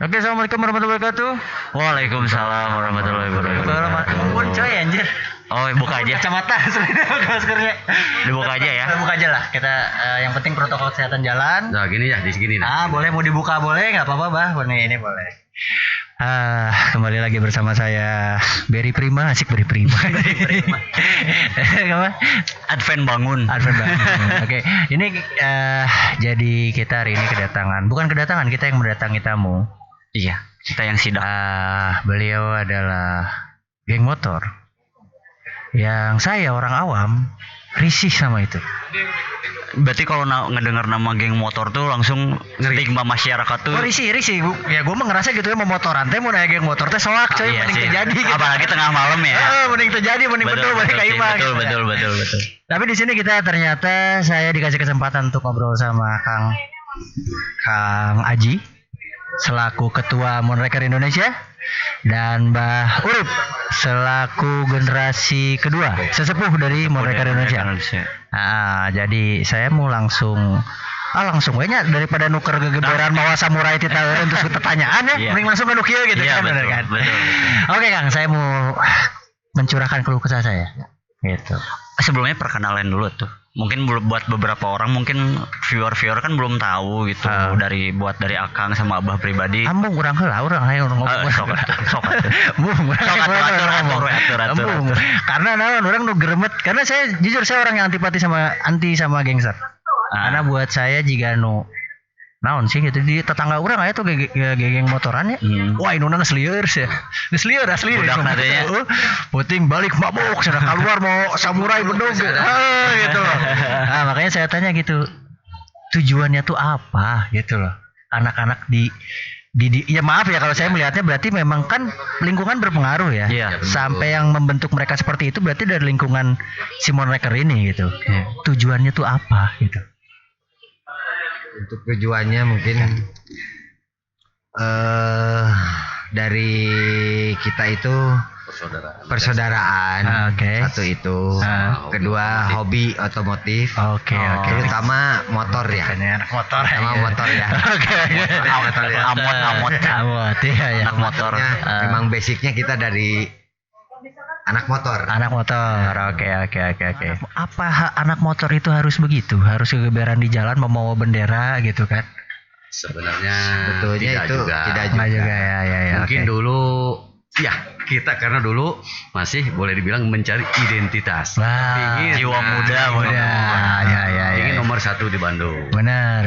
Oke, assalamualaikum warahmatullahi wabarakatuh. Waalaikumsalam warahmatullahi wabarakatuh. Ampun coy anjir. Oh, buka aja. Kacamata sebenarnya maskernya. Dibuka aja ya. Buka aja lah. Kita yang penting protokol kesehatan jalan. Nah, gini ya, di sini nah. Boleh mau dibuka boleh, nggak apa-apa bah. Ini boleh. Kembali lagi bersama saya Berry Prima, asik Berry Prima. Apa? Advent bangun. Oke, ini jadi kita hari ini bukan kedatangan, kita yang mendatangi tamu. Iya, kita yang sidak. Beliau adalah geng motor yang saya orang awam risih sama itu. Berarti kalau ngedengar nama geng motor tuh langsung stigma masyarakat tuh. Oh, risih. Ya gue mah ngerasa gitu ya, mau motoran teh mau naik geng motor teh soak coy, iya mending sih. terjadi gitu. Apalagi tengah malam ya. Mending terjadi, betul balik ke Ima. Betul. Tapi di sini ternyata saya dikasih kesempatan untuk ngobrol sama Kang Aji selaku Ketua Monreker Indonesia dan Mbah Urip selaku generasi kedua sesepuh dari Monreker Indonesia. Jadi saya mau langsung kayaknya daripada nuker gegeberan mawa samurai tita untuk pertanyaan ya, mending langsung ke nukieu gitu iya, kan, betul. Oke Kang, saya mau mencurahkan keluh kesah saya gitu. Sebelumnya perkenalan dulu tuh. Mungkin buat beberapa orang, mungkin viewer kan belum tahu gitu dari Akang sama Abah pribadi. Ambung urang heula, urang hayang ngomong. Sok. Atur. Karena orang nu gremet, karena saya jujur orang yang anti sama gangster. Karena buat saya jika naon sih gitu di tetangga urang aya tuh geng motoran ya. Wah, ini geus lieur sih. Geus lieur asli. Budak nadanya. Puting balik mabok sana keluar mau samurai bedog. Gitu loh. Makanya saya tanya gitu. Tujuannya tuh apa gitu loh. Anak-anak di ya maaf ya kalau saya melihatnya berarti memang kan lingkungan berpengaruh ya. Iya, sampai yang membentuk mereka seperti itu berarti dari lingkungan Simon Reker ini gitu. Tujuannya tuh apa gitu. Untuk tujuannya mungkin dari kita itu persaudaraan. Satu itu, kedua hobi otomotif. Terutama motor ya. Anak motor ya. Amot ya. Anak motor. Memang basicnya kita dari anak motor. Oke. Apa anak motor itu harus begitu? Harus kegeberan di jalan membawa bendera gitu kan? Sebenarnya betulnya itu tidak juga. Ya. Mungkin dulu kita karena dulu masih boleh dibilang mencari identitas. Jiwa muda. Ingin nomor 1 di Bandung. Benar.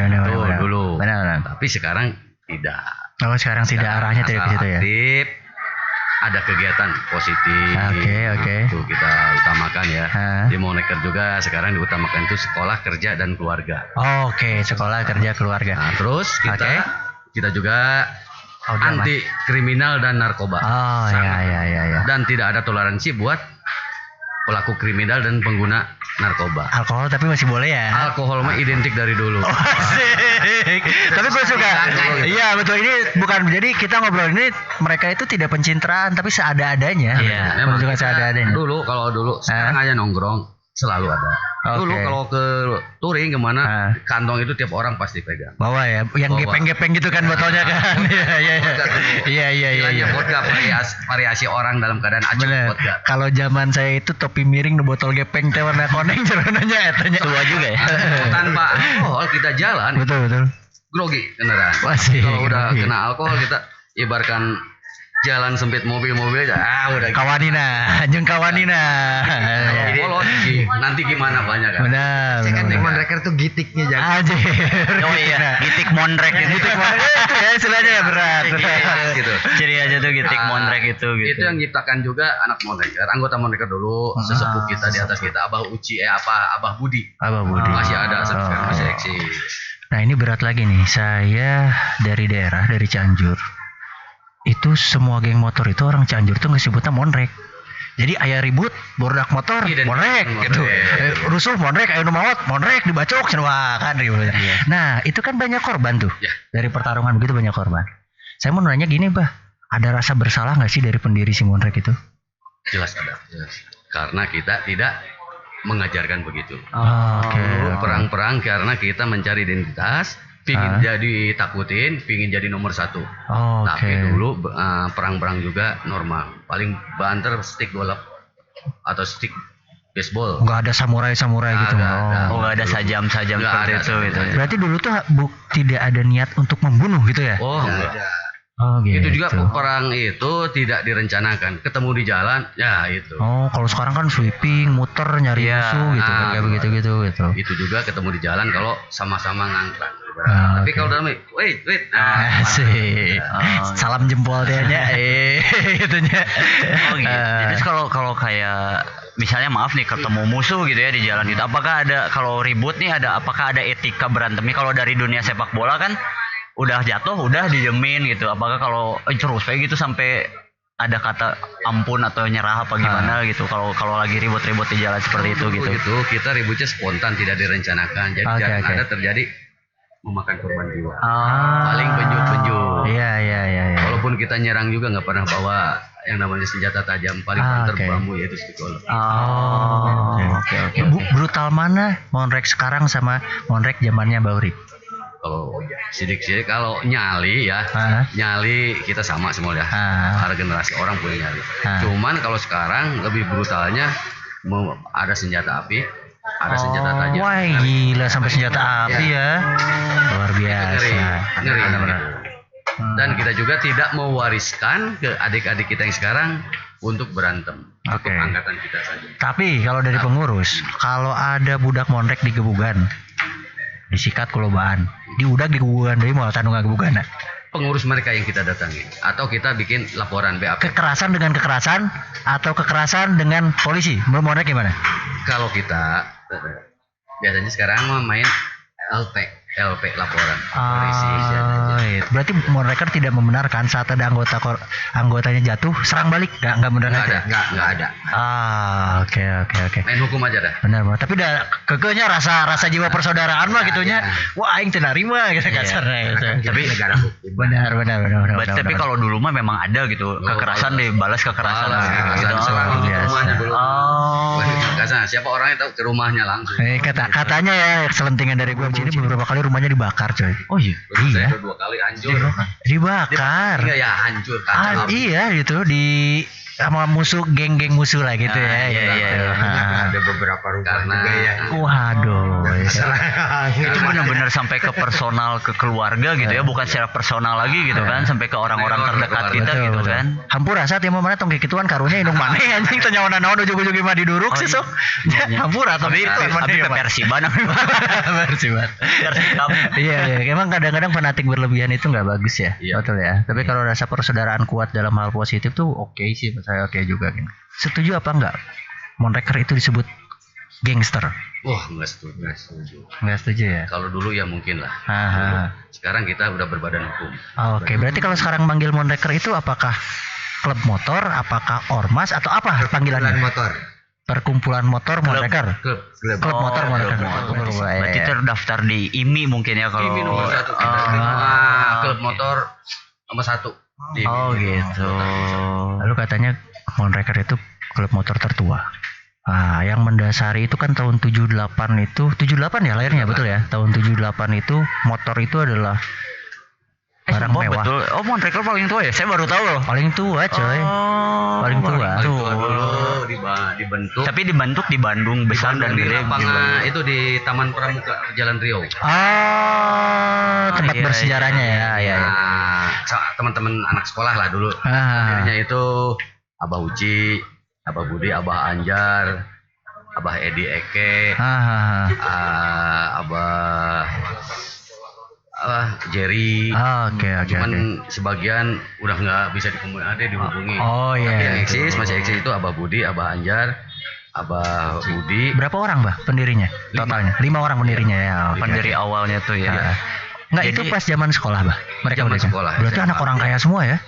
Dulu. Benar. Tapi sekarang tidak. Kalau sekarang tidak arahnya tidak ke situ ya. Aktif. Ada kegiatan positif. Oke. Itu kita utamakan ya. Di Monreker juga sekarang diutamakan itu sekolah, kerja dan keluarga. Oke, sekolah, kerja, keluarga. Nah, terus kita juga anti kriminal dan narkoba. Ya. Dan tidak ada toleransi buat pelaku kriminal dan pengguna narkoba. Alkohol tapi masih boleh ya. Alkohol mah identik dari dulu. Asik. Tapi gue suka. Iya betul, ini bukan, jadi kita ngobrol ini mereka itu tidak pencitraan tapi seada-adanya. Iya. Memang juga seada-adanya. Kalau dulu sekarang aja nongkrong selalu ada. Dulu kalau ke touring kemana, kantong itu tiap orang pasti pegang. Bawa ya, yang gepeng-gepeng gitu kan botolnya kan. Iya. Vodka variasi orang dalam keadaan acuh vodka. Kalau zaman saya itu topi miring, botol gepeng teh warna koneng ceronanya etanya. Tua juga ya. Tanpa alkohol kita jalan. Betul. Grogi kendaraan. Kalau udah kena alkohol kita ibaratkan jalan sempit mobil-mobil aja udah kawanina. Nanti gimana banyak kan. Benar. Kan di Monreker tuh gitiknya jangan. Oh iya, gitik monrek itu ya istilahnya ya berat. Gitu. Ciri aja tuh gitik monrek itu gitu. Itu yang ciptakan juga anak Monreker, anggota Monreker dulu, sesepuh kita di atas kita, Abah Uci Abah Budi. Masih ada sekarang, masih eksis. Nah, ini berat lagi nih. Saya dari Cianjur. Itu semua geng motor itu orang Cianjur tuh ngesebutnya monrek. Jadi ayah ribut, bordak motor, monrek gitu. Rusuh monrek, ayo maut, monrek dibacok semua kan ribut. Nah, itu kan banyak korban tuh. Dari pertarungan begitu banyak korban. Saya mau nanya gini, Bah. Ada rasa bersalah enggak sih dari pendiri si monrek itu? Jelas ada. Karena kita tidak mengajarkan begitu. Oke. Perang-perang karena kita mencari identitas, Pingin jadi takutin, pingin jadi nomor 1. Tapi dulu perang-perang juga normal. Paling banter stick golf atau stick baseball. Nggak ada samurai gitu. Nggak ada sajam-sajam seperti itu gitu. Berarti dulu tuh tidak ada niat untuk membunuh gitu ya? Enggak. Gitu. Itu juga perang itu tidak direncanakan. Ketemu di jalan, ya itu. Kalau sekarang kan sweeping, muter nyari musuh gitu, kayak begitu gitu. Itu juga ketemu di jalan kalau sama-sama ngangkrak. Tapi kalau dalam wait. Asik. Salam jempol dia nya. Itunya. Jadi kalau kayak misalnya maaf nih ketemu musuh gitu ya di jalan itu, apakah ada kalau ribut nih apakah ada etika berantemnya? Kalau dari dunia sepak bola kan udah jatuh udah dijamin gitu. Apakah kalau terus kayak gitu sampai ada kata ampun atau nyerah apa gimana gitu kalau lagi ribut-ribut di jalan seperti itu gitu. Itu kita ributnya spontan, tidak direncanakan. Jadi jangan ada terjadi memakan korban jiwa. Paling benjut-benjut. Iya. Walaupun kita nyerang juga nggak pernah bawa yang namanya senjata tajam, paling banter bambu yaitu stick golf. Oke. Brutal mana Monrek sekarang sama Monrek zamannya Bauri? Kalau sidik-sidik kalau nyali ya, nyali kita sama semua ya. Para generasi orang punya nyali. Cuman kalau sekarang lebih brutalnya ada senjata api, ada senjata tajam. Wah gila sampai senjata api ya. Luar biasa. Ngeri. Dan kita juga tidak mewariskan ke adik-adik kita yang sekarang untuk berantem. Untuk angkatan kita saja. Tapi kalau dari pengurus, kalau ada budak Monrek di Gebugan, disikat kulobaan, diudag di Gebugan dari mau tanu Gebugan. Pengurus mereka yang kita datangi atau kita bikin laporan BAP. Kekerasan dengan kekerasan atau kekerasan dengan polisi, menurut Monrek gimana? Kalau kita biasanya sekarang main LP laporan polisi. Berarti Monreker tidak membenarkan saat ada anggotanya jatuh serang balik, nggak benar nggak ada. Oke. Main hukum aja dah. Benar. Tapi dah kekehnya rasa jiwa persaudaraan mah gitunya. Wah aing teu narima gitu kasarnya gitu. Tapi negara hukum. Benar. Tapi kalau dulu mah memang ada gitu, kekerasan dibalas kekerasan gitu. Rumahnya dulu. Siapa orangnya tahu ke rumahnya langsung. Katanya ya selentingan dari gue sini beberapa kali rumahnya dibakar coy. Oh iya. Saya 2 kali hancur. Dibakar. Iya hancur kacau. Iya gitu di sama musuh geng-geng musuh lah gitu ya. Iya. Ada beberapa rumah juga ya. Waduh. Itu benar-benar sampai ke personal, ke keluarga gitu ya, bukan secara personal lagi gitu kan, sampai ke orang-orang terdekat kita gitu kan. Hampura saat yang mana tong kituan karunya indung maneh anjing teh nyawana naon ujug-ujug mah diduruk sih sok. Hampura tapi Persiban. Iya, emang kadang-kadang fanatik berlebihan itu nggak bagus ya. Betul ya. Tapi kalau rasa persaudaraan kuat dalam hal positif tuh oke sih. Saya oke juga gitu. Setuju apa enggak Monreker itu disebut gangster? Wah nggak setuju. Nggak setuju ya. Kalau dulu ya mungkin lah. Sekarang kita udah berbadan hukum. Oke, berarti kalau sekarang manggil Monreker itu apakah klub motor, apakah ormas atau apa panggilannya? Motor. Perkumpulan motor Monreker. Klub motor Monreker. Berarti terdaftar di IMI mungkin ya kalau. IMI nomor 1. Klub motor nomor 1. Gitu. Lalu katanya Monreker itu klub motor tertua. Yang mendasari itu kan tahun 78 ya lahirnya betul ya. Tahun 78 itu motor itu adalah barang mewah. Betul. Monreker paling tua ya? Saya baru tahu loh. Paling tua coy. Paling tua. Dulu dibentuk. Tapi dibentuk di Bandung besar dan gede. Itu di Taman Pramuka Jalan Riau. Tempat bersejarahnya ya. Teman-teman anak sekolah lah dulu. Akhirnya itu Abah Uci, Abah Budi, Abah Anjar, Abah Edi Eke, Abah Jerry. Cuman sebagian udah nggak bisa dihubungi. Tapi yang masih eksis itu Abah Budi, Abah Anjar, Abah Budi. Berapa orang pendirinya? Totalnya 5 orang pendirinya ya. Pendiri awalnya tuh ya. Enggak, itu pas zaman sekolah, Mereka zaman sekolah. Berarti anak orang kaya semua ya?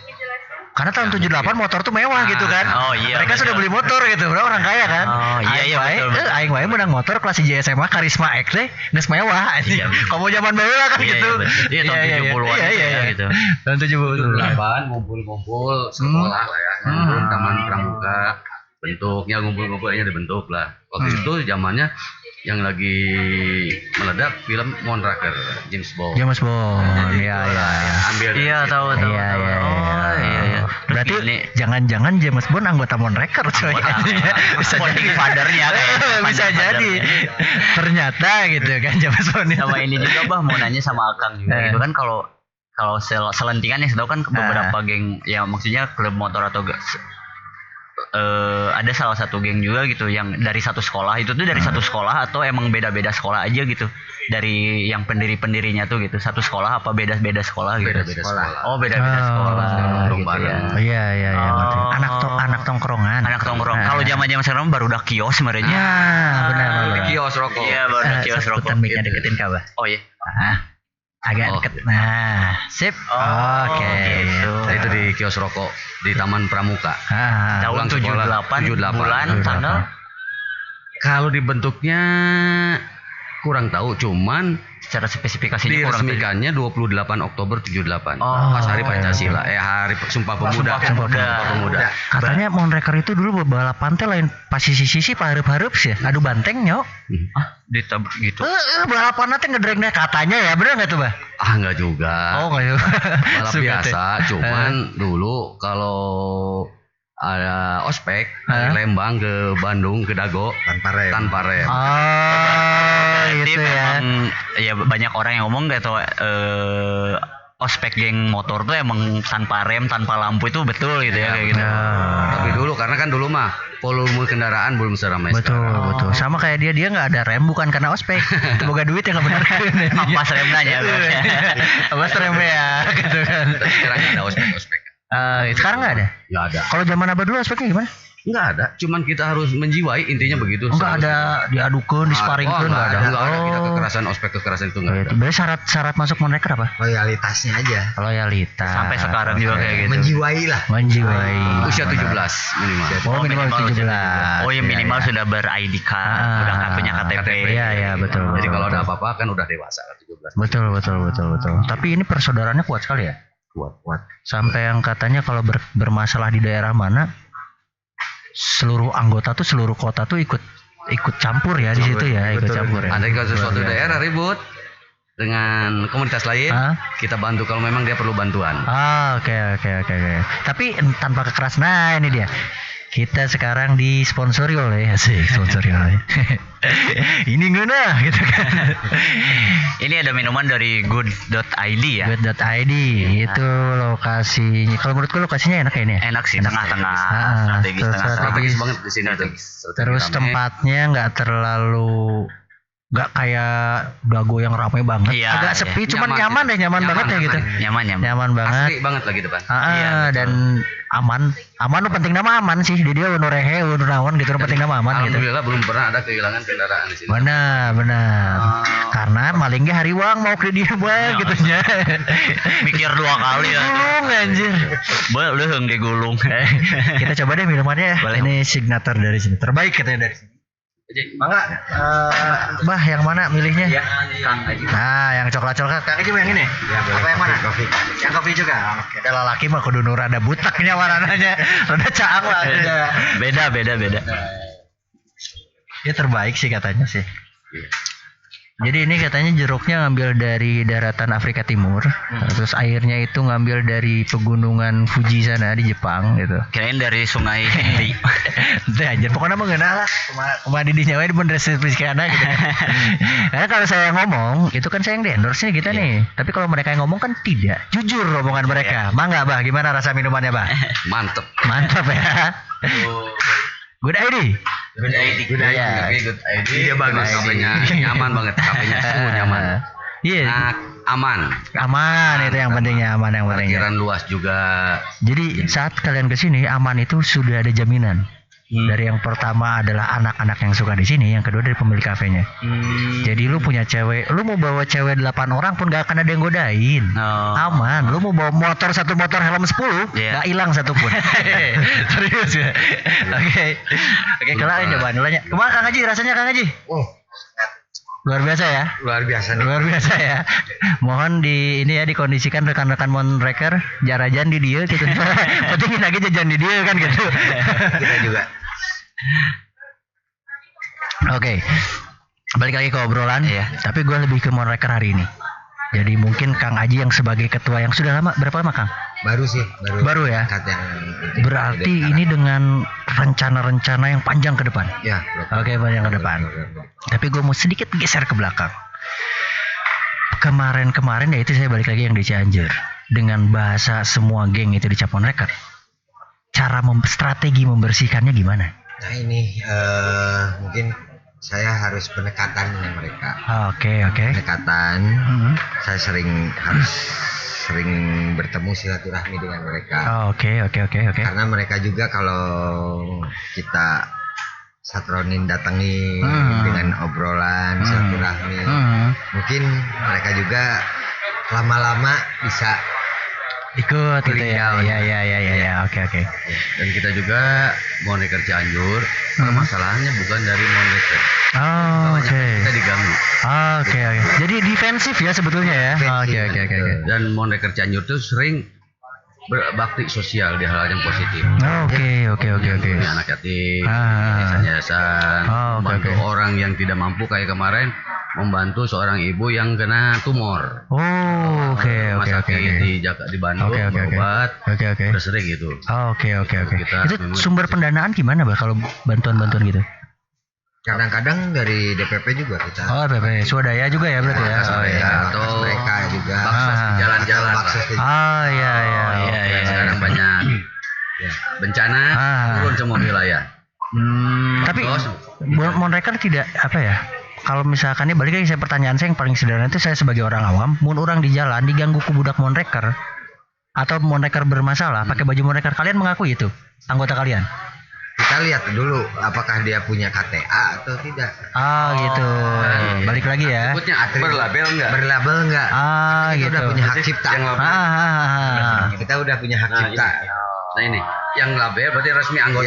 Karena tahun 78 motor tuh mewah gitu kan. Mereka sudah beli motor gitu, bro, orang kaya kan. Betul. Aing wae menang motor kelas IJ SMA Karisma X teh geus mewah anjing. Kamu zaman baheula kan gitu. Iya, tahun 70-an gitu. Tahun 78 ngumpul-ngumpul sekolah lah ya. Taman Pramuka. Bentuknya ngumpul-ngumpul aja dibentuk lah. Waktu itu zamannya yang lagi meledak film Moonraker, James Bond. Iya. Ambil. Iya, tahu. Iya. Berarti jangan-jangan James Bond anggota Moonraker coy. Bisa jadi fathernya kayak. Bisa jadi. Ternyata gitu kan James Bond. Sama ini juga bah mau nanya sama Akang juga gitu kan kalau selentingan yang tahu kan beberapa geng ya maksudnya klub motor atau ada salah satu geng juga gitu yang dari satu sekolah itu tuh dari satu sekolah atau emang beda-beda sekolah aja gitu dari yang pendirinya tuh gitu satu sekolah apa beda-beda sekolah gitu beda-beda sekolah. Oh beda-beda sekolah gitu bareng. Iya anak tongkrongan kalau zaman sekarang baru udah kios sebenarnya benar Kios rokok. Iya baru udah kios rokok mic-nya deketin kawah oh iya agak deket sip oke Gitu. Nah, itu di kios rokok di Taman Pramuka. Tahun 78 bulan tanggal. Kalau dibentuknya kurang tahu, cuman secara spesifikasinya kurang diresmikannya 28 Oktober 78. Pas hari Pancasila, hari Sumpah Pemuda. Katanya Moonraker itu dulu balapan teh lain pas sisi pak hareup-hareup sih, ngadu banteng nyok. Ditabrak gitu. Balapan teh ngedrengnya katanya ya, bener enggak tuh, Bah? Enggak juga. Enggak juga. Balap biasa, cuman dulu kalau ada ospek dari Lembang ke Bandung ke Dago tanpa rem. Itu ya. Ya banyak orang yang ngomong gitu ospek geng motor tuh emang tanpa rem, tanpa lampu itu betul gitu ya kayak gitu. Tapi dulu karena kan dulu mah volume kendaraan belum seramai sekarang. Betul. Sama kayak dia nggak ada rem bukan karena ospek. Itu boga duit yang nggak benar. Pas remnya ya. Pas remnya ya gitu kan. Sekarang ada ospek. Sekarang nggak ada? Nggak ada. Kalau zaman abah dulu ospeknya gimana? Nggak ada. Cuman kita harus menjiwai intinya begitu. Nggak ada diadukan, disparing itu nggak ada. Nggak ada. Kita kekerasan itu nggak ada. Berarti syarat masuk Moonraker apa? Loyalitasnya aja. Loyalitas. Sampai sekarang juga kayak gitu. Menjiwai. Usia 17 minimal. Minimal 17. Oh ya minimal sudah ber-ID card, udah nggak punya KTP. Iya betul. Jadi kalau ada apa-apa kan udah dewasa 17. Betul. Tapi ini persaudaraannya kuat sekali ya. Kuat. Sampai yang katanya kalau bermasalah di daerah mana seluruh anggota tuh seluruh kota tuh ikut campur ya di situ ya, ikut campur ya. Ada kalau sesuatu daerah ribut dengan komunitas lain, kita bantu kalau memang dia perlu bantuan. Oke. Tapi tanpa kekerasan. Nah, ini dia. Kita sekarang disponsori oleh ini guna gitu kan. Ini ada minuman dari good.id ya. Good.id itu lokasinya. Kalau menurutku lokasinya enak ya ini. Enak sih, tengah-tengah. Strategis banget di sini. Terus tempatnya nggak terlalu nggak kayak Dago yang ramai banget. Iya, agak sepi, cuman nyaman banget ya gitu. Nyaman banget. Asli banget lagi depan. Dan aman lu penting nama aman sih di dia rehe naon gitu penting nama aman gitu. Alhamdulillah belum pernah ada kehilangan kendaraan di sini. Benar. Karena malingnya hari uang mau ke dia gitu nya. Mikir 2 kali ya. Anjir. Belum digulung. Kita coba deh minumannya ya. Ini signature dari sini. Terbaik katanya dari sini. Mangga, Bah yang mana milihnya? Kang Aji. Nah, yang coklat. Kang Aji yang ini? Ya, apa yang mana? Kopi. Yang kopi juga. Oke. Ada laki mah kudu nur ada butaknya warnanya. Rada caang lah. Beda. Ya terbaik sih katanya sih. Jadi ini katanya jeruknya ngambil dari daratan Afrika Timur, terus airnya itu ngambil dari pegunungan Fuji sana di Jepang gitu. Kirain dari Sungai Hindi. Itu aja, pokoknya mah ngeunah lah. Kumaha di nyawa di bener spesifikana gitu. Karena kalau saya ngomong, itu kan saya yang di-endorse-nya kita nih. Tapi kalau mereka yang ngomong kan tidak. Jujur omongan mereka. Mangga, Bah, gimana rasa minumannya, Bah? Mantep Ya. Good ID. Dia bagus. Kafenya nyaman banget. Kafenya sungguh nyaman. Iya. Aman itu yang pentingnya, aman yang penting. Parkiran luas juga. Jadi saat kalian kesini aman itu sudah ada jaminan. Dari yang pertama adalah anak-anak yang suka di sini, yang kedua dari pemilik kafenya. Jadi lu punya cewek, lu mau bawa cewek 8 orang pun gak akan ada yang godain. Aman. Lu mau bawa motor 1 motor helm 10, gak hilang satupun. Serius ya. Oke, kalau coba nilainya. Kemana Kang Haji? Rasanya Kang Haji? Luar biasa ya. Luar biasa ya. Mohon dikondisikan rekan-rekan Moonraker jarajan di dia gitu. Pentingin lagi jajan di dia kan gitu. Kita juga. Oke. balik lagi ke obrolan. Tapi gue lebih ke Monreker hari ini. Jadi mungkin Kang Aji yang sebagai ketua yang sudah lama, berapa lama Kang? Baru sih, baru ya. Yang berarti ini dengan rencana-rencana yang panjang ke depan. Ya. Oke, panjang ke depan. Tapi gue mau sedikit geser ke belakang. Kemarin ya itu saya balik lagi yang di Cianjur dengan bahasa semua geng itu di Cap Monreker. Cara strategi membersihkannya gimana? Nah ini mungkin saya harus pendekatan dengan mereka. Oke. Pendekatan. Saya harus sering bertemu silaturahmi dengan mereka. Oke. Karena mereka juga kalau kita satronin datangi dengan obrolan silaturahmi, mungkin mereka juga lama-lama bisa ikut gitu ya. Ya. Oke. Dan kita juga Monreker Cianjur, masalahnya bukan dari Monreker. Oke. Kita diganggu. Oke. Jadi defensif ya sebetulnya ya. Oke. Dan Monreker Cianjur tuh sering berbakti sosial di hal yang positif. Oke. Anak yatim, yayasan, membantu orang yang tidak mampu kayak kemarin membantu seorang ibu yang kena tumor. Oke. Di Bandung berobat. Oke. Udah sering gitu. Oke. Itu sumber pendanaan gimana, Bah, kalau bantuan-bantuan gitu? Kadang-kadang dari DPP juga kita. DPP swadaya juga ya berarti ya. Atau mereka juga. Baksos di jalan-jalan. Iya. Sekarang banyak bencana turun semua wilayah. Tapi Monreker tidak apa ya? Kalau misalkan ini balik lagi pertanyaan saya yang paling sederhana itu, saya sebagai orang awam, mun orang di jalan diganggu ku budak Monreker atau Monreker bermasalah pakai baju Monreker, kalian mengakui itu anggota kalian? Kita lihat dulu apakah dia punya KTA atau tidak. Gitu. Balik lagi ya. Berlabel enggak? Kita gitu. udah punya hak cipta. Kita udah punya hak cipta. Nah ini yang label berarti resmi anggota.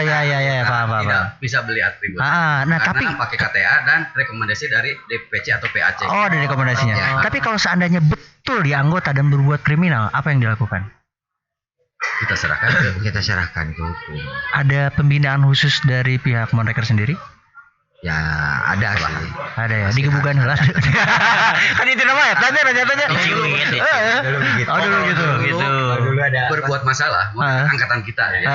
Ya, paham. Tidak bisa beli atribut. Nah, karena tapi pakai KTA dan rekomendasi dari DPC atau PAC. ada rekomendasinya. Tapi kalau seandainya betul dia anggota dan berbuat kriminal, apa yang dilakukan? Kita serahkan ke hukum. Ada pembinaan khusus dari pihak Monreker sendiri? Ya ada sih. Ada ya, digebukan lah. Kan itu namanya, tanya. Dulu gitu. Dulu ada berbuat masalah, angkatan kita ya.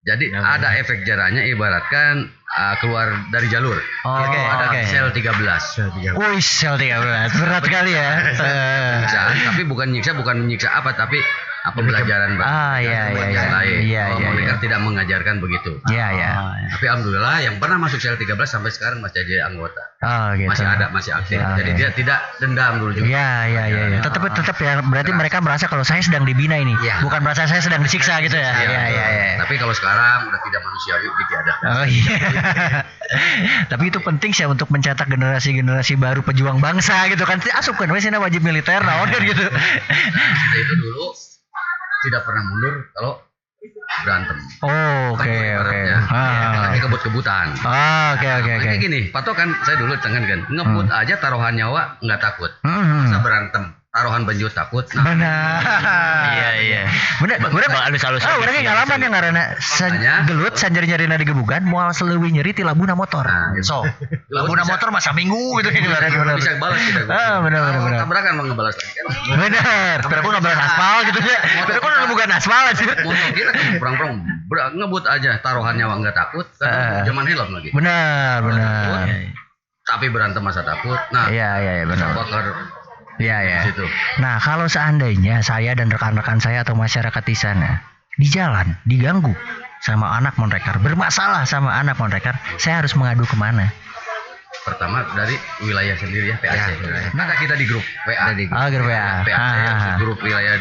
Jadi ada efek jerahnya, ibaratkan keluar dari jalur. Ada sel 13. Wih, sel 13. Berat sekali ya. Tapi bukan menyiksa apa, tapi pembelajaran yang lain. Mereka tidak mengajarkan begitu. Tapi alhamdulillah yang pernah masuk sel 13 sampai sekarang masih jadi anggota. Gitu. Masih aktif. Jadi dia tidak dendam dulu juga. Iya. Tetap ya, berarti mereka merasa kalau saya sedang dibina ini, bukan merasa saya sedang disiksa gitu ya. Iya. Tapi kalau sekarang udah tidak manusiawi, ditiadakan. Tapi itu penting sih untuk mencetak generasi baru pejuang bangsa gitu kan. Asupkan wesina wajib militer gitu. Kita itu dulu tidak pernah mundur kalau berantem. Oke. Lagi kebut-kebutan. Kayak gini, patokan saya dulu kan ngebut aja taruhan nyawa nggak takut. Masa berantem taruhan banjut takut. Benar. Iya. Benar. Halus-halus. Orangnya ngalaman yang karena gelut sanjari-nyarina digebukan moal seleuwih nyeri ti labuna motor. Labuna motor masa minggu gitu gimana. Bisa balas kita. Benar. Tabrakan mau ngebalas lagi. Benar. Tapi aku ngebalas aspal gitu ya. Tapi aku bukan aspal aja. Motor kita perang-perang ngebut aja taruhan nyawa nggak takut. Zaman helm lagi. Benar. Tapi berantem masa takut. Nah, iya benar. Iya. Situ. Nah, kalau seandainya saya dan rekan-rekan saya atau masyarakat di sana di jalan diganggu sama anak Monreker, bermasalah sama anak Monreker, saya harus mengadu kemana? Pertama dari wilayah sendiri ya, PAC. Maka kita di grup WA. Grup WA. PAC, grup wilayah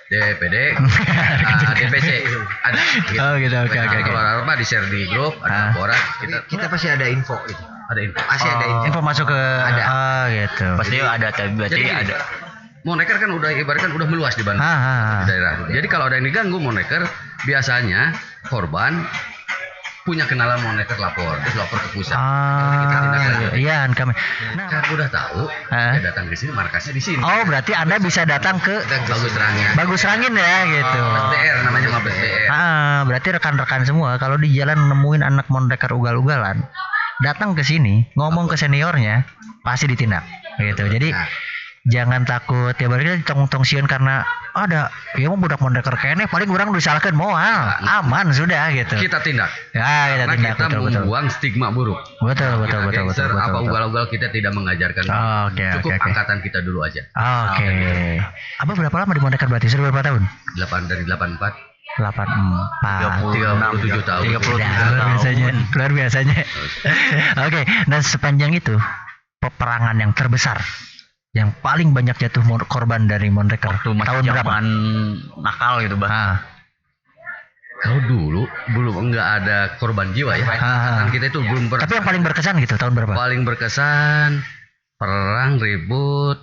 DPD, DPC ada. Gitu. Oke. Kalau apa di share di grup, ada orang kita pasti ada info gitu. Ada info. Pasti ada info masuk ke gitu. Pasti ada, berarti ada. Monreker kan udah ibaratkan udah meluas di Bandung di daerah. Jadi kalau ada yang diganggu Monreker, biasanya korban punya kenalan Monreker lapor ke pusat. Iya kami. Nah, kan udah tahu, dia datang ke sini, markasnya di sini. Berarti Anda bisa datang ke Bagus Rangin ya gitu. BR namanya Mabes BR. Berarti rekan-rekan semua kalau di jalan nemuin anak Monreker ugal-ugalan, datang ke sini ngomong ke seniornya pasti ditindak gitu. Jadi jangan takut ya balik tong sieun karena ada ya mau budak mondeker kene paling orang disalahkan moal aman sudah gitu. Kita tindak. Ya, kita tindak. Kita membuang stigma buruk. Betul. Apa ugal-ugal kita tidak mengajarkan. Cukup angkatan kita dulu aja. Oke. Abah berapa lama di mondeker berarti? Sudah berapa tahun? 8 dari 84. 37 tahun. 37 luar biasanya. Oke, nah sepanjang itu peperangan yang terbesar yang paling banyak jatuh korban dari mondeker tahun berapa? Nakal gitu Bang. Kalau dulu belum enggak ada korban jiwa ya. Kan kita itu belum pernah. Tapi yang paling berkesan gitu tahun berapa? Paling berkesan perang ribut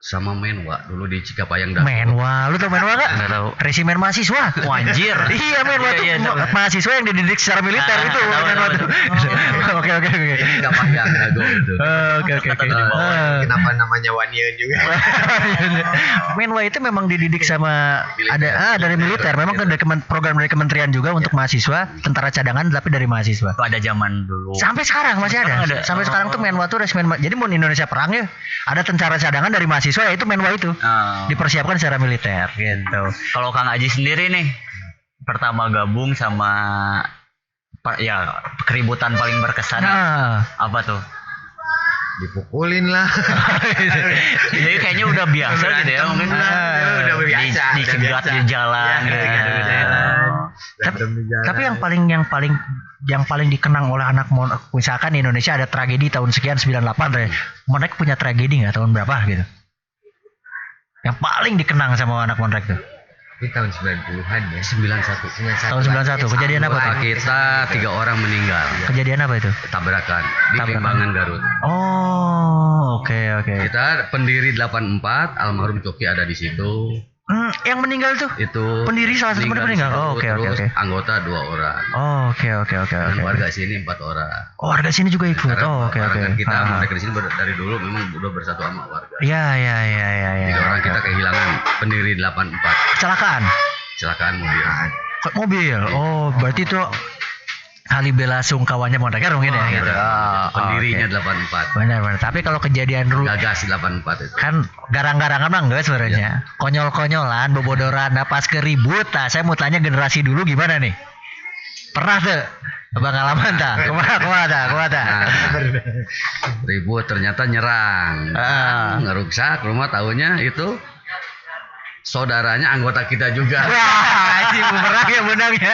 sama Menwa dulu di Cikapayang. Menwa, lu tau Menwa gak? Enggak tahu. Resimen mahasiswa. Anjir. Iya Menwa tuh mahasiswa yang dididik secara militer itu Menwa tuh. Oke. Enggak pakai jago itu. Oke. Kenapa namanya Wanian juga? Menwa itu memang dididik sama dari militer. Memang kan program dari kementerian juga untuk mahasiswa, tentara cadangan tapi dari mahasiswa. Itu ada zaman dulu. Sampai sekarang masih ada. Sampai sekarang tuh Menwa tuh resimen. Jadi mau Indonesia perang ya, ada tentara cadangan dari mahasiswa itu Menwa itu dipersiapkan secara militer gitu. Kalau Kang Aji sendiri nih pertama gabung sama ya keributan paling berkesan apa tuh? Dipukulin lah. Jadi kayaknya udah biasa gitu ya mungkin udah biasa dicegat di jalan gitu. Tapi yang paling dikenang oleh anak misalkan di Indonesia ada tragedi tahun sekian 98 deh. Monrek punya tragedi nggak tahun berapa gitu? Yang paling dikenang sama anak Monrek tuh? Ini tahun 90-an ya. 91. Tahun 91. Kejadian apa tuh? Kita 3 orang meninggal. Kejadian apa itu? Tabrakan di Limbangan Garut. Oh, oke. Kita pendiri 84, almarhum Coki ada di situ. Yang meninggal tuh? Itu pendiri salah satu meninggal. Oh, oke. Anggota 2 orang. Oh, oke. Dan warga sini 4 orang. Oh, warga sini juga ikut. Oh, oke. Kita mereka di sini dari dulu memang udah bersatu sama warga. Iya. 3 orang kita kehilangan pendiri 84. Kecelakaan mobil. Oh, berarti itu kali bela sungkawanya Monreker mungkin ya gitu. Pendirinya 84. Benar. Tapi kalau kejadian dulu Gagas 84 itu. Kan garang-garangan mah enggak sebenarnya. Konyol-konyolan, bobodoran, pas keribut. Nah, saya mau tanya generasi dulu gimana nih? Pernah tuh pengalaman tak? Kumaha. Ribut ternyata nyerang. Ngeruksak rumah tahunya itu saudaranya anggota kita juga. Wah, si bumerang ya menang ya.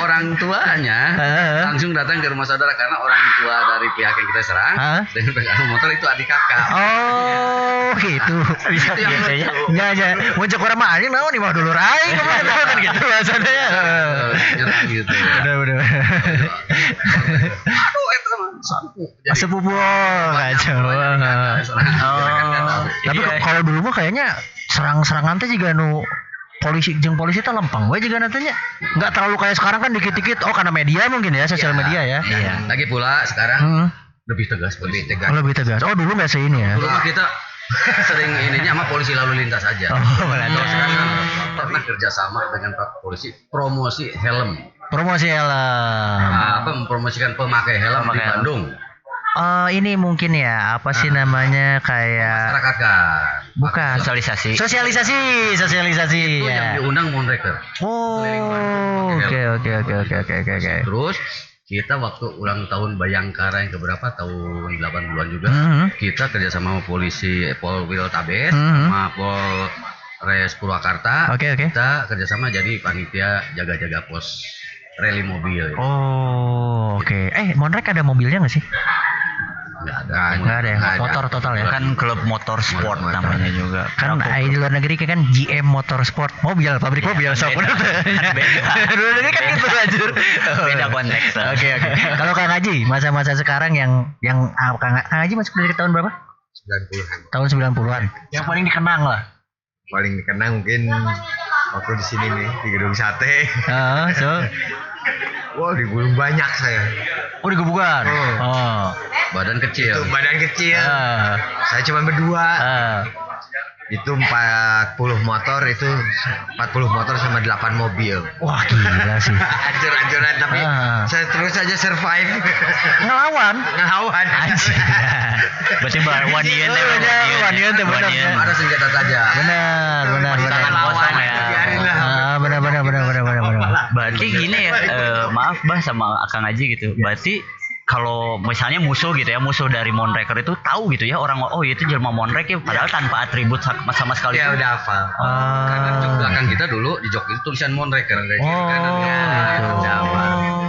Orang tuanya langsung datang ke rumah saudara karena orang tua dari pihak yang kita serang dengan pegang motor itu adik kakak. Oh, gitu. Bisa biasanya. Ya. Muncul orang mah anjing naon nih mah dulu rai kan gitu biasanya. Nyerang gitu. Bener. Aduh, itu sepupu kacau. Tapi kalau dulu mah kayaknya serang-serangan teh juga polisi teh lempeng we juga nantinya. Enggak terlalu kayak sekarang kan dikit-dikit karena media mungkin ya, sosial media ya. Iya. Lagi pula sekarang lebih tegas. Lebih tegas. Oh, dulu enggak seini ya. Dulu kita sering ininya sama polisi lalu lintas aja. Sekarang pernah kerjasama dengan Pak Polisi promosi helm. Mempromosikan pemakai helm di Bandung. Ini mungkin ya apa sih namanya kayak masyarakat kan? Bukan sosialisasi itu ya. Yang diundang Monreker. Oh, oke. Terus kita waktu ulang tahun Bayangkara yang keberapa tahun 80-an juga kita kerjasama sama polisi Polwil Tabes sama Polres Purwakarta. Kita kerjasama jadi panitia jaga-jaga pos rally mobil. Oh, oke. Monrek ada mobilnya nggak sih? Nggak ada ya. Motor total ya. Kan klub motor sport namanya juga. Kan di luar negeri kan GM Motorsport, pabrik mobil. So benar. Beda. Luar negeri kan gitu anjir. Beda konteks. Oke. Kalau Kang Haji, masa-masa sekarang yang Kang Haji masuk dari tahun berapa? 90-an. Tahun 90-an. Yang paling dikenang lah. Paling dikenang mungkin waktu di sini nih di gedung sate. Wow, digulung banyak saya. Oh, digebukan. Badan kecil. Saya cuma berdua. Itu 40 motor itu 40 motor sama 8 mobil. Wah gila sih. Hancur-hancuran tapi saya terus aja survive. Ngelawan. Anjir. Berarti wanian teh benar. Ada senjata tajam. Benar. Tangan kosong ya. Benar. Berarti gini ya, maaf Bah sama Akang Aji gitu. Berarti kalau misalnya musuh gitu ya, musuh dari Monreker itu tahu gitu ya orang, oh itu jelma Monrek ya, padahal tanpa atribut sama sekali. Ya udah hafal. Karena jok belakang kita dulu di jok itu tulisan Monreker.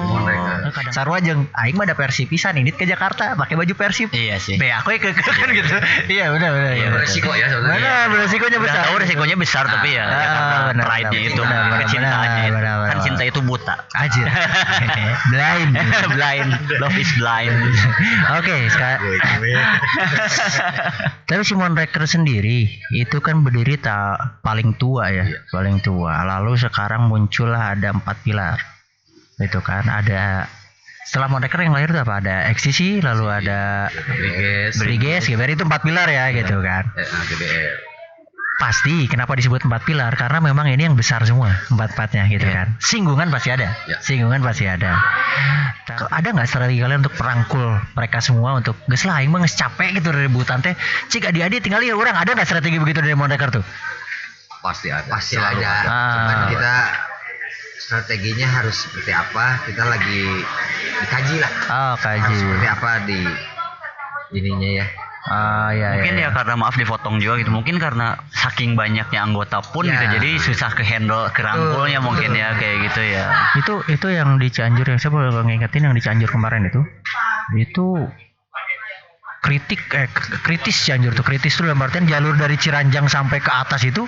Monreker. Sarua jeung aing mah ada Persib pisan ini ke Jakarta pakai baju Persib. Iya sih. Be aku ke kan gitu. Iya benar. Beresiko ya sebenarnya. Beresikonya besar. Tahu resikonya besar tapi ya karena pride-nya itu, kecintaannya itu. Kan cinta itu buta. Anjir. Blind. Love is blind. Oke, tapi si Monreker sendiri itu kan berdiri paling tua ya, paling tua. Lalu sekarang muncullah ada 4 pilar. Itu kan ada setelah Monreker yang lahir itu apa? Ada XCC, lalu ada Briges, GBR itu 4 pilar ya gitu kan. GBR. Pasti kenapa disebut 4 pilar karena memang ini yang besar semua 4-4-nya gitu kan. Singgungan pasti ada. Ada nggak strategi kalian untuk perangkul mereka semua untuk geus lah aing mah geus capek gitu rebutan teh. Cik adi-adi tinggal lihat orang, ada nggak strategi begitu dari Monreker tuh? Pasti ada. Cuman kita strateginya harus seperti apa? Kita lagi dikaji lah. Kaji. Seperti apa di ininya ya. Mungkin ya karena maaf dipotong juga gitu. Mungkin karena saking banyaknya anggota pun gitu, jadi susah ke handle kerangkulnya mungkin ya kayak gitu ya. Itu yang di Cianjur yang saya boleh ngingetin yang di Cianjur kemarin itu kritis Cianjur tuh, kritis tuh dalam artian jalur dari Ciranjang sampai ke atas itu.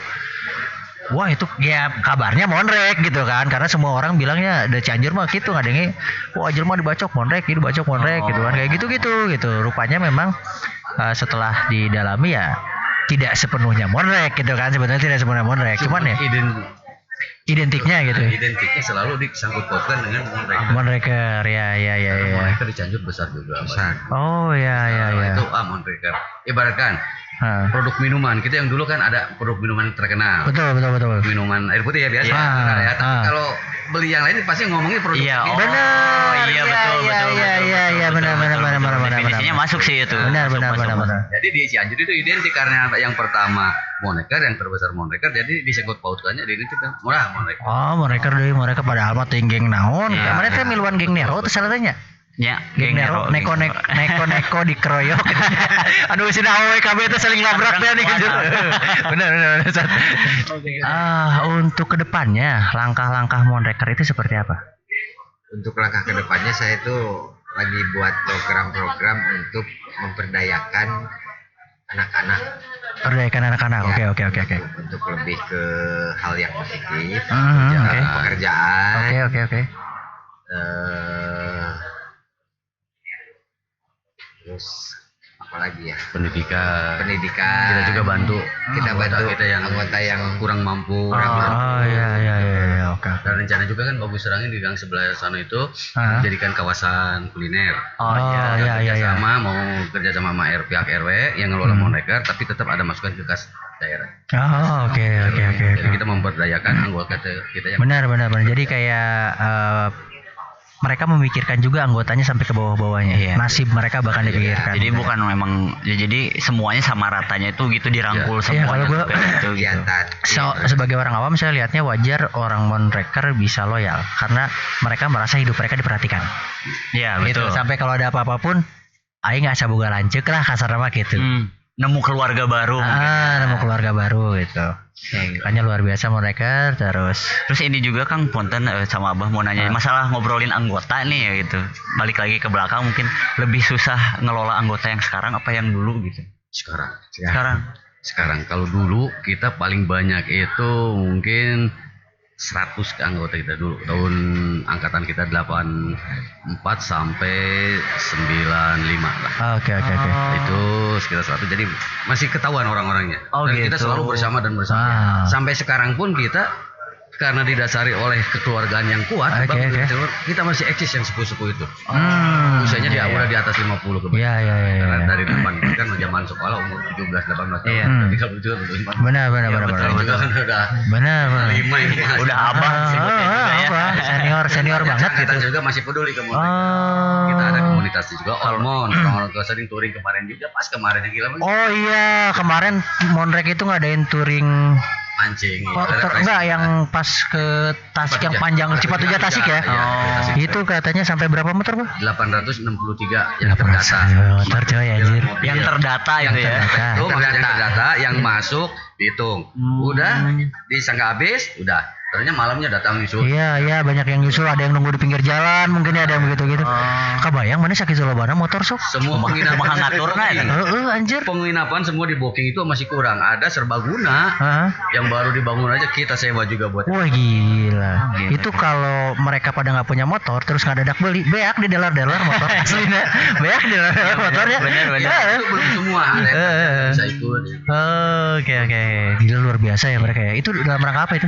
Wah itu ya kabarnya Monrek gitu kan, karena semua orang bilangnya dari Cianjur mah gitu ngadengnya, wah jelma dibacok Monrek gitu kan, kayak gitu. Rupanya memang setelah didalami ya tidak sepenuhnya Monrek gitu kan, sebenarnya tidak sepenuhnya Monrek, cuman ya identiknya gitu. Identiknya selalu disangkut pautkan dengan Monreker. Ya. Monreker di Cianjur besar juga. Oh ya. Itu Monreker. Ibaratkan produk minuman kita yang dulu kan ada produk minuman terkenal. Betul. Minuman air putih ya biasa. Tapi kalau beli yang lain pasti ngomongin produk. Benar. Iya benar. Definisinya masuk sih itu. Benar. Jadi di Cianjur itu identik karena yang pertama Monreker, yang terbesar Monreker, jadi disebut pautkannya di itu kan murah Monreker. Monreker deui mereka pada alma teh geng naon. Kemarin teh miluan geng Nero teh salah tanya. Ya, geng Nero neko dikeroyok. Anu sih awe KB teh saling labrak teh nih gitu. Benar. Untuk kedepannya langkah-langkah Monreker itu seperti apa? Untuk langkah kedepannya saya itu lagi buat program-program untuk memperdayakan anak-anak. Oke. Untuk lebih ke hal yang positif, pekerjaan. Oke. Terus apa lagi ya? Pendidikan. Kita juga bantu. Kita bantu anggota yang kurang mampu. Iya. Oke. Dan rencana juga kan Bagus Serangin di gang sebelah sana itu menjadikan kawasan kuliner. Sama mau kerja sama pihak RW yang ngelola Monreker, tapi tetap ada masukan ke kas daerah. Oke. Jadi kita memperdayakan anggota kita yang benar. Jadi kayak mereka memikirkan juga anggotanya sampai ke bawah-bawahnya. Iya. Nasib mereka bahkan dipikirkan. Jadi bukan memang jadi semuanya sama ratanya itu gitu dirangkul semuanya. Kalau gue sebagai orang awam saya lihatnya wajar orang Monreker bisa loyal karena mereka merasa hidup mereka diperhatikan. Iya, betul. Gitu. Sampai kalau ada apa-apa pun aing nggak saboga lanceuk lah kasarnya mah gitu. Nemu keluarga baru. Nemu keluarga baru gitu. Makanya luar biasa Monreker. Terus ini juga Kang Ponten sama Abah mau nanya masalah ngobrolin anggota nih ya gitu. Balik lagi ke belakang, mungkin lebih susah ngelola anggota yang sekarang apa yang dulu gitu? Sekarang kalau dulu kita paling banyak itu mungkin 100 ke anggota kita dulu, tahun angkatan kita 84 sampai 95 lah. Oke. Itu sekitar 100, jadi masih ketahuan orang-orangnya. Dan gitu. Kita selalu bersama. Sampai sekarang pun kita karena didasari oleh kekeluargaan yang kuat, kita masih eksis yang sepuh-sepuh itu. Usianya dia udah di atas 50 kebanyakan. Dari depan kan zaman sekolah umur 17-18 tahun. Tapi kalau itu benar. Udah abang senior banget kita gitu. juga masih peduli kemudian. Kita ada komunitas juga Ormon. Orang tua sering touring kemarin juga, pas kemarin yang gila. Oh iya, kemarin Monrek itu ngadain touring mancing. Enggak yang pas ke Tasik yang panjang Cipatujah Tasik ya. Itu katanya sampai berapa meter, Pak? 863 yang terdata. Motor coy anjir. Yang terdata itu ya. Itu maksudnya terdata yang masuk dihitung. Udah disangka habis, udah. Ternyata malamnya datang nyusul. Iya, banyak yang nyusul, ada yang nunggu di pinggir jalan, mungkin ada yang begitu-gitu. Kabayang mana sakit Sulawabana motor sok. Semua penginapan anjir. Penginapan semua di booking itu masih kurang. Ada serbaguna yang baru dibangun aja kita sewa juga buat. Wah gila. Itu kalau mereka pada nggak punya motor terus nggak dadak beli, beak di dealer motor aslinya. Beak di dealer motornya. Benar. Itu belum semua bisa ikut. Oke. Gila luar biasa ya mereka ya. Itu dalam rangka apa itu?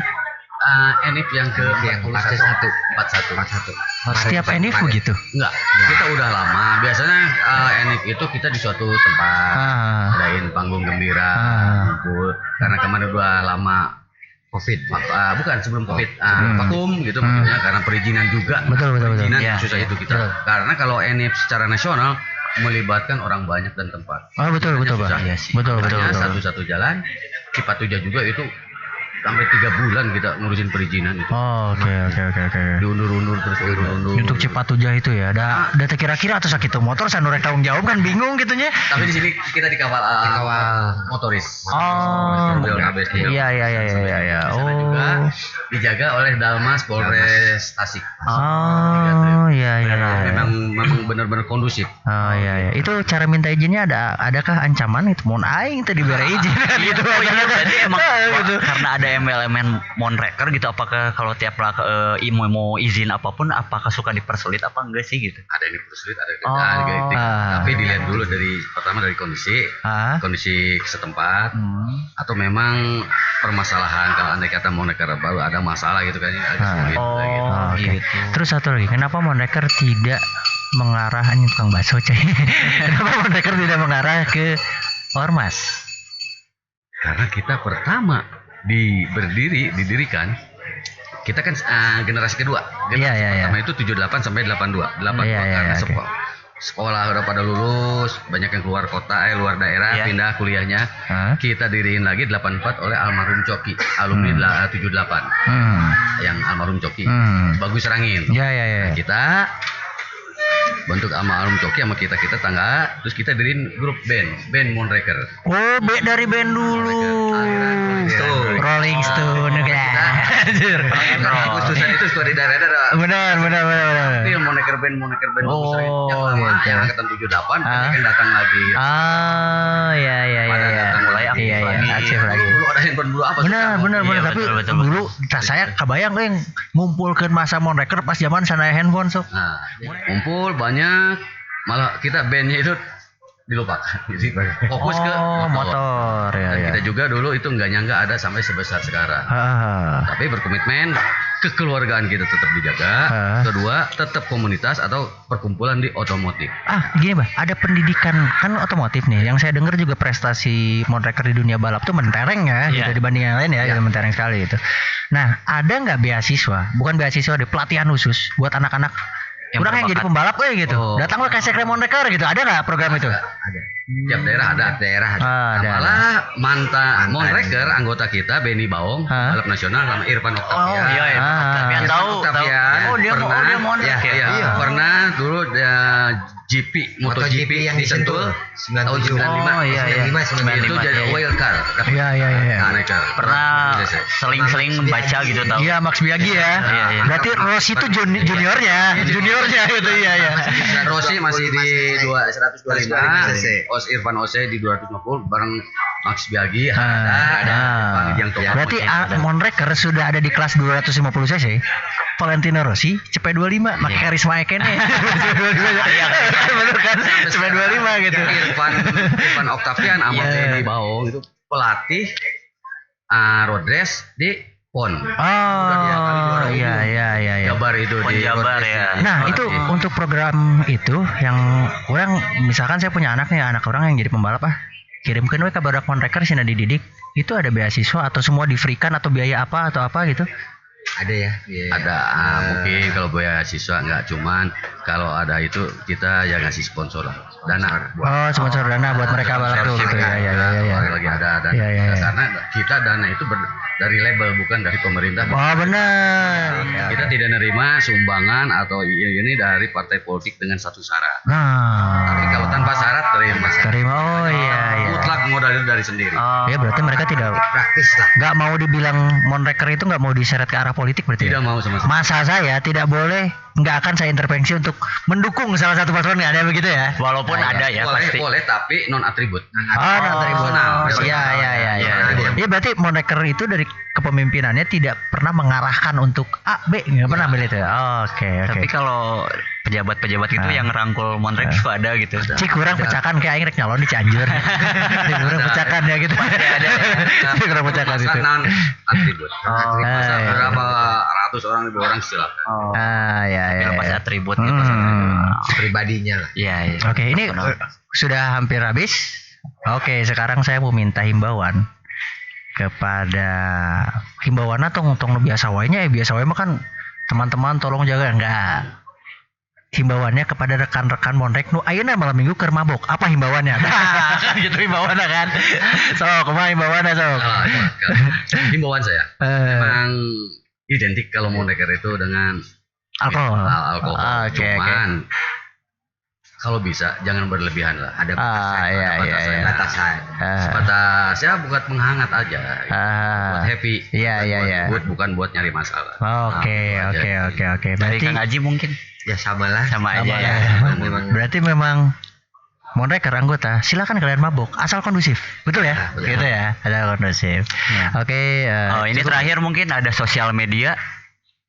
Enif yang ke 41. Setiap Enif begitu? Enggak, kita udah lama. Biasanya Enif itu kita di suatu tempat adain panggung gembira, ngumpul. Karena kemarin udah lama COVID, bukan sebelum COVID, vakum gitu maksudnya karena perizinan juga. Betul. Perizinan susah itu kita. Karena kalau Enif secara nasional melibatkan orang banyak dan tempat. Betul Pak. Betul. Satu-satu jalan, Cipatujah juga itu sampai 3 bulan kita ngurusin perizinan itu. Oke. Diundur terus. Untuk Cipatujah itu ya. Ada kira-kira atau sakit motor sanurek tanggung jawab kan bingung gitunya. Tapi di sini kita dikawal motoris. Iya. Juga dijaga oleh Dalmas Polres Tasik. Iya. Memang benar-benar kondusif. Iya. Itu cara minta izinnya adakah ancaman itu mau aing tadi diberi izin gitu. Jadi emang karena ada elemen monreker gitu, apakah kalau tiap mau izin apapun apakah suka dipersulit apa enggak sih gitu? Ada yang dipersulit, ada yang tapi dilihat dulu pertama dari kondisi setempat atau memang permasalahan. Kalau andai kata monreker baru ada masalah gitu kan agak sulit gitu. Terus satu lagi, kenapa monreker tidak mengarah ini tukang bakso coy? Kenapa monreker tidak mengarah ke ormas? Karena kita pertama didirikan kita kan generasi kedua. Pertama itu 78 sampai 82. 82 karena sekolah udah pada lulus, banyak yang keluar kota, luar daerah, pindah kuliahnya. Kita diriin lagi 84 oleh almarhum Coki, alumni 78. Yang almarhum Coki. Bagus Rangin. Kita bentuk sama almarhum Coki sama kita tangga, terus kita diriin grup band Monreker. Dari band dulu. Rolling Stone. Anjir. Khususan itu suka di daerah-daerah. Benar. Itu Monreker band bagus lama. Yang angkatan 78 banyak yang datang lagi. Mulai aktif lagi. Dulu ada handphone dulu apa? Benar. Tapi dulu saya kebayang yang ngumpulkeun masa Monreker pas zaman sana handphone sok. Ngumpul banyak, malah kita bandnya itu dilupakan. Jadi fokus ke motor. Kita juga dulu itu nggak nyangka ada sampai sebesar sekarang. Tapi berkomitmen kekeluargaan kita tetap dijaga. Kedua, tetap komunitas atau perkumpulan di otomotif. Gini Bah, ada pendidikan kan otomotif nih. Yang saya dengar juga prestasi Monreker di dunia balap tuh mentereng ya, gitu dibanding yang lain ya, mentereng sekali itu. Nah, ada nggak beasiswa? Bukan beasiswa, ada pelatihan khusus buat anak-anak kurang yang jadi pembalap gitu. Datang ke Sekre Monreker gitu. Ada nggak program itu? Ada. Tiap daerah ada. Malah mantan Monreker anggota kita Benny Baong, balap nasional sama Irfan Octavian. Dia Monreker. Pernah dulu GP MotoGP yang di Sentul tahun 95. Itu jadi wild card. Pernah seling baca gitu tahu. Iya, Max Biaggi ya. Berarti Rossi itu juniornya gitu. Iya. Rossi masih di 125. Irfan Ose di 250 bareng Max Biaggi ada yang berarti Monreker sudah ada di kelas 250 cc. Valentino Rossi CP25 pakai karisma Ekene. Benar kan? CP25 gitu. Irfan Octavian sama Benny Baong itu pelatih road race di PON. Oh, iya. Jabar itu PON di Jabar ya. Nah, itu untuk program itu yang orang misalkan saya punya anak orang yang jadi pembalap kirimkan we ke badak Monreker sih dididik. Itu ada beasiswa atau semua di-free-kan atau biaya apa atau apa gitu? Ada ya. Ada mungkin kalau beasiswa nggak, cuman kalau ada itu kita ya ngasih sponsor lah, dana. Sponsor dana buat mereka balap tuh gitu ya. Lagi ada dana. Karena kita dana itu dari label bukan dari pemerintah. Benar. Kita tidak nerima sumbangan atau ini dari partai politik dengan satu syarat. Tapi kalau tanpa syarat terima. Iya. Mutlak modal itu dari sendiri. Ya berarti mereka tidak Praktis lah. nggak mau dibilang Monreker itu nggak mau diseret ke arah politik berarti. Tidak mau sama sekali. Masa saya tidak boleh, nggak akan saya intervensi untuk mendukung salah satu paslon, nggak ada begitu ya? Walaupun ada ya pasti. Boleh tapi non atribut. Non atribut. Iya. Iya berarti Monreker itu dari kepemimpinannya tidak pernah mengarahkan untuk A, B, nggak pernah ambil itu. Oke. Tapi kalau pejabat-pejabat itu yang rangkul Monreker juga ada gitu. Cik kurang pecakan kayak aing rek nyalon di Cianjur. Cik kurang pecakan ya gitu. Cik kurang pecakan itu. Non atribut. Berapa ratus orang, 1000 orang silakan. Ya. Pas atribut gitu. Pribadinya lah. Iya. Oke, ini sudah hampir habis. Oke, sekarang saya mau minta himbauan kepada tong biasa wainya biasa wae mah kan teman-teman tolong jaga enggak. Himbauannya kepada rekan-rekan Monrek nu ayeuna malam minggu keur mabok. Apa himbauannya? Kan gitu himbauannya kan. Kumaha himbauannya Himbauan saya memang identik kalau Monreker itu dengan alkohol. Cuman kalau bisa jangan berlebihan lah. Ada batasan. Batasnya buat menghangat aja. Buat happy. Iya. Bukan buat nyari masalah. Oke. Dari Kang Aji mungkin Ya sama lah. sama aja ya. Berarti memang Monreker anggota silakan kalian mabuk asal kondusif, betul ya? Gitu ya, ada kondusif. Oke. Ini terakhir mungkin ada sosial media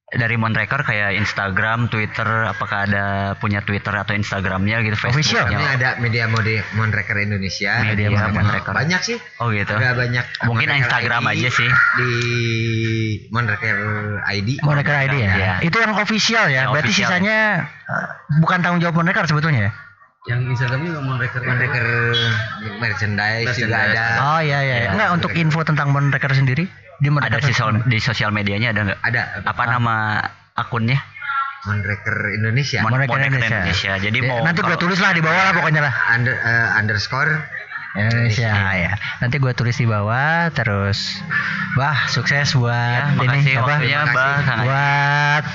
dari Monreker kayak Instagram, Twitter, apakah ada punya Twitter atau Instagramnya gitu, Official. Ini ada media Monreker Indonesia. Media Monreker. Banyak sih. Oh gitu. Ada banyak. Mungkin Monreker Instagram ID aja sih. Di Monreker ID. Monreker ID ya. Itu yang official ya. Berarti official. Sisanya bukan tanggung jawab Monreker sebetulnya ya. Yang Instagram juga Monreker merchandise juga ada. Oh iya. Enggak, untuk info tentang Monreker sendiri di Ada di sosial medianya ada nggak? Ada. Apa nama akunnya? Monreker Indonesia. Monreker Indonesia. Jadi mau nanti gue tulis lah di bawah lah pokoknya lah. Underscore Indonesia ya. Nanti gue tulis di bawah terus. Sukses buat makasih waktunya, buat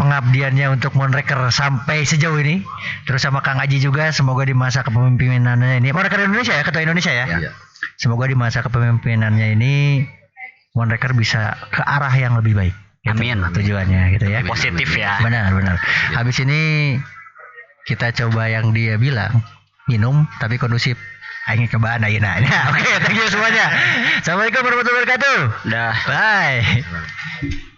pengabdiannya untuk Monreker sampai sejauh ini. Terus sama Kang Aji juga, semoga di masa kepemimpinannya ini Monreker Indonesia ya, ketua Indonesia ya. Semoga di masa kepemimpinannya ini Monreker bisa ke arah yang lebih baik. Gitu, amin. Tujuannya gitu ya. Positif ya. Benar. Habis ini kita coba yang dia bilang, minum tapi kondusif. Aing cobaan ayeuna. Oke, thank you semuanya. Assalamualaikum warahmatullahi wabarakatuh. Dah. Bye.